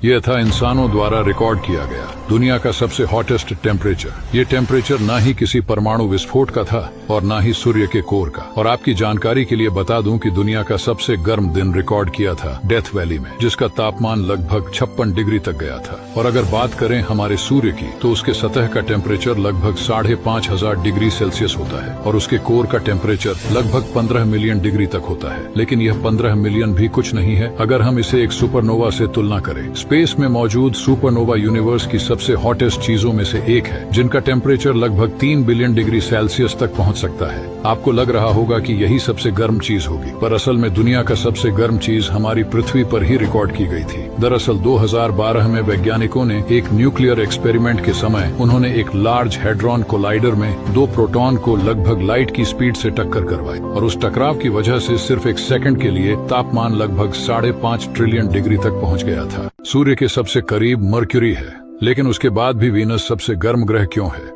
यह था इंसानों द्वारा रिकॉर्ड किया गया दुनिया का सबसे हॉटेस्ट टेम्परेचर। ये टेम्परेचर ना ही किसी परमाणु विस्फोट का था और ना ही सूर्य के कोर का। और आपकी जानकारी के लिए बता दूं कि दुनिया का सबसे गर्म दिन रिकॉर्ड किया था डेथ वैली में, जिसका तापमान लगभग 56 डिग्री तक गया था। और अगर बात करें हमारे सूर्य की, तो उसके सतह का टेम्परेचर लगभग 5,500 डिग्री सेल्सियस होता है और उसके कोर का टेम्परेचर लगभग 15 मिलियन डिग्री तक होता है। लेकिन यह 15 मिलियन भी कुछ नहीं है अगर हम इसे एक सुपरनोवा से तुलना करें। स्पेस में मौजूद सुपरनोवा यूनिवर्स की सबसे हॉटेस्ट चीजों में से एक है, जिनका टेम्परेचर लगभग 3 बिलियन डिग्री सेल्सियस तक पहुंच सकता है। आपको लग रहा होगा कि यही सबसे गर्म चीज होगी, पर असल में दुनिया का सबसे गर्म चीज हमारी पृथ्वी पर ही रिकॉर्ड की गई थी। दरअसल 2012 में वैज्ञानिकों ने एक न्यूक्लियर एक्सपेरिमेंट के समय उन्होंने एक लार्ज हेड्रॉन कोलाइडर में 2 प्रोटॉन को लगभग लाइट की स्पीड से टक्कर करवाई और उस टकराव की वजह से सिर्फ एक सेकंड के लिए तापमान लगभग 5.5 ट्रिलियन डिग्री तक पहुंच गया था। सूर्य के सबसे करीब मर्क्यूरी है, लेकिन उसके बाद भी वीनस सबसे गर्म ग्रह क्यों है?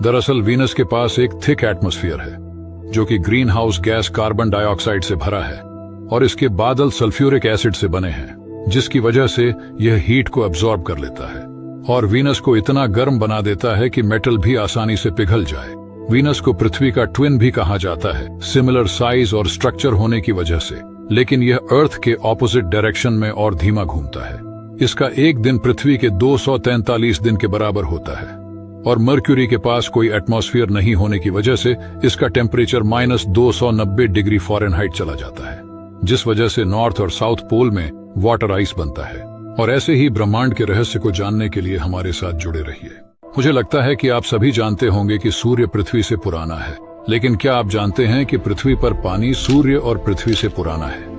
दरअसल वीनस के पास एक थिक एटमॉस्फेयर है जो कि green house gas carbon dioxide से भरा है और इसके बादल सल्फ्यूरिक एसिड से बने हैं, जिसकी वजह से यह हीट को एब्जॉर्ब कर लेता है और वीनस को इतना गर्म बना देता है कि मेटल भी आसानी से पिघल जाए। वीनस को पृथ्वी का ट्विन भी कहा जाता है, सिमिलर साइज और स्ट्रक्चर होने की वजह से, लेकिन यह अर्थ के ऑपोजिट डायरेक्शन में और धीमा घूमता है। इसका एक दिन पृथ्वी के 243 दिन के बराबर होता है और मर्क्यूरी के पास कोई एटमॉस्फेयर नहीं होने की वजह से इसका टेम्परेचर -290 डिग्री फ़ारेनहाइट चला जाता है, जिस वजह से नॉर्थ और साउथ पोल में वाटर आइस बनता है। और ऐसे ही ब्रह्मांड के रहस्य को जानने के लिए हमारे साथ जुड़े रहिए। मुझे लगता है कि आप सभी जानते होंगे कि सूर्य पृथ्वी से पुराना है, लेकिन क्या आप जानते हैं कि पृथ्वी पर पानी सूर्य और पृथ्वी से पुराना है?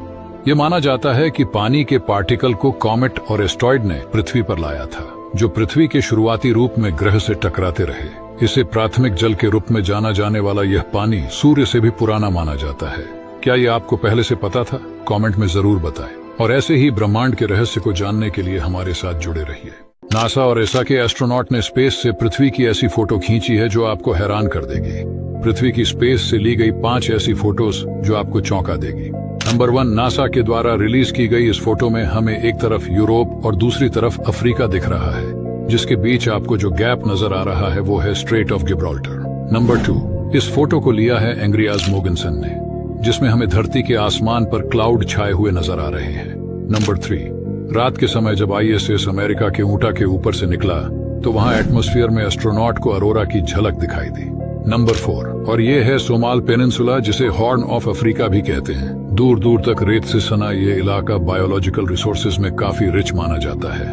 ये माना जाता है कि पानी के पार्टिकल को कॉमेट और एस्ट्रॉइड ने पृथ्वी पर लाया था, जो पृथ्वी के शुरुआती रूप में ग्रह से टकराते रहे। इसे प्राथमिक जल के रूप में जाना जाने वाला यह पानी सूर्य से भी पुराना माना जाता है। क्या ये आपको पहले से पता था? कमेंट में जरूर बताएं। और ऐसे ही ब्रह्मांड के रहस्य को जानने के लिए हमारे साथ जुड़े रहिए। नासा और एसा के एस्ट्रोनॉट ने स्पेस से पृथ्वी की ऐसी फोटो खींची है जो आपको हैरान कर देगी। पृथ्वी की स्पेस से ली गई 5 ऐसी फोटोज जो आपको चौंका देगी। नंबर 1, नासा के द्वारा रिलीज की गई इस फोटो में हमें एक तरफ यूरोप और दूसरी तरफ अफ्रीका दिख रहा है, जिसके बीच आपको जो गैप नजर आ रहा है वो है स्ट्रेट ऑफ गिब्राल्टर। नंबर 2, इस फोटो को लिया है एंग्रियाज मोगनसन ने, जिसमें हमें धरती के आसमान पर क्लाउड छाए हुए नजर आ रहे हैं। नंबर 3, रात के समय जब ISS अमेरिका के ऊँटा के ऊपर से निकला तो वहां एटमॉस्फेयर में एस्ट्रोनॉट को अरोरा की झलक दिखाई दी। नंबर 4, और ये है सोमाल पेनिनसुला, जिसे हॉर्न ऑफ अफ्रीका भी कहते हैं। दूर दूर तक रेत से सना ये इलाका बायोलॉजिकल रिसोर्सेज में काफी रिच माना जाता है।